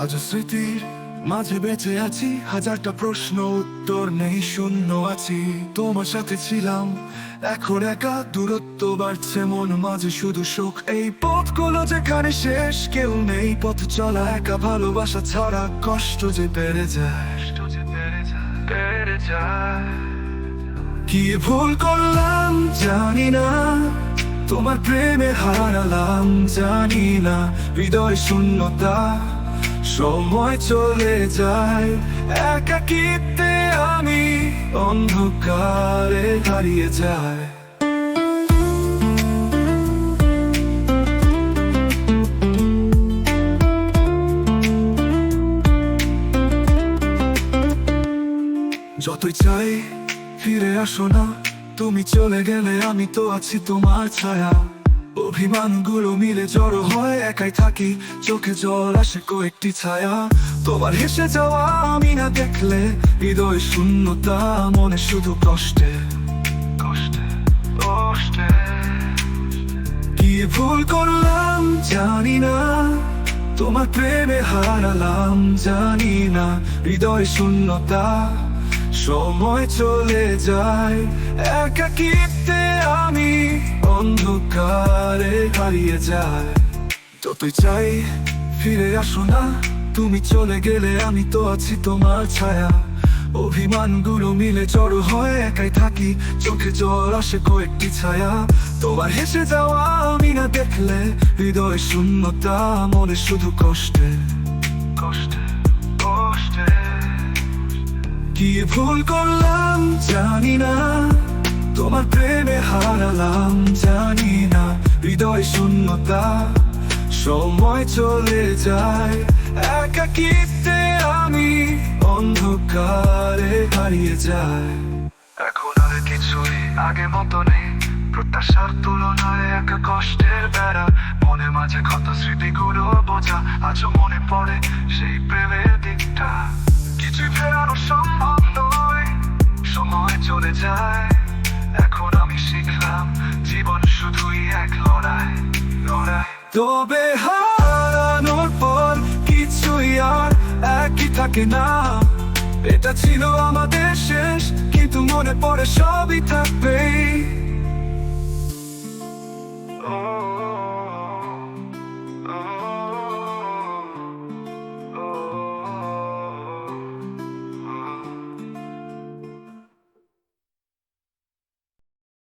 আজ স্মৃতির মাঝে বেঁচে আছি, হাজারটা প্রশ্ন উত্তর নেই, শূন্য আছি। তোমার সাথে ছিলাম, এখন একা, দূরত্ব বাড়ছে মন মাঝে, শুধু সুখ। এই পথগুলো যেখানে শেষ, কেউ নেই পথ চলা, একা ভালোবাসা ছাড়া কষ্ট যে বেড়ে যায়, বেড়ে যায়। কি ভুল করলাম জানি না, তোমার প্রেমে হারালাম জানি না। হৃদয় শূন্যতা, সময় চলে যায়, একাকিত্বে আমি অন্ধকারে হারিয়ে যায়। যতই চাই ফিরে আসো না, তুমি চলে গেলে আমি তো আছি তোমার ছায়া। অভিমানগুলো মিলে জড়ো হয়, একাই থাকি, চোখে জল আসে কয়েকটি ছায়া। তোমার হেসে যাওয়া আমি না দেখলে, হৃদয় শূন্যতা, মনে শুধু কষ্টে কষ্টে কষ্টে। কি ভুল করলাম জানি না, তোমার প্রেমে হারালাম জানি না। হৃদয় শূন্যতা, সময় চলে যায়, একাকিত্বে আমি অন্ধকারে হারিয়ে যায়। যতই চাই ফিরে আসো না, তুমি চলে গেলে আমি তো আছি তোমার ছায়া। অভিমানগুলো মিলে জড়ো হয়, একাই থাকি, চোখে জল আসে কয়েকটি ছায়া। তোমার হেসে যাওয়া আমি না দেখলে, হৃদয় শূন্যতা, মনে শুধু কষ্টে কষ্টে কষ্টে। কি ভুল করলাম জানি না, তোমার প্রেমে হারালাম জানি না। হৃদয় শূন্যতা, সময় চলে যায়, একাকিত্বে আমি অন্ধকারে হারিয়ে যায়। এখন আর কিছুই আগের মতো নেই, প্রত্যাশার তুলনায় একা কষ্টের বেড়া। মনে মাঝে ক্ষত স্মৃতিগুলো বোঝা, আজও মনে পড়ে সেই প্রেমের দিকটা। কিছুই ফেরানো সম্ভব নয়, সময় চলে যায়। এখন আমি শিখলাম, জীবন শুধুই এক লড়াই লড়াই। তবে হারানোর পর কিছুই আর একই থাকে না। এটা ছিল আমাদের শেষ, কিন্তু মনে পড়ে সবই থাকবে।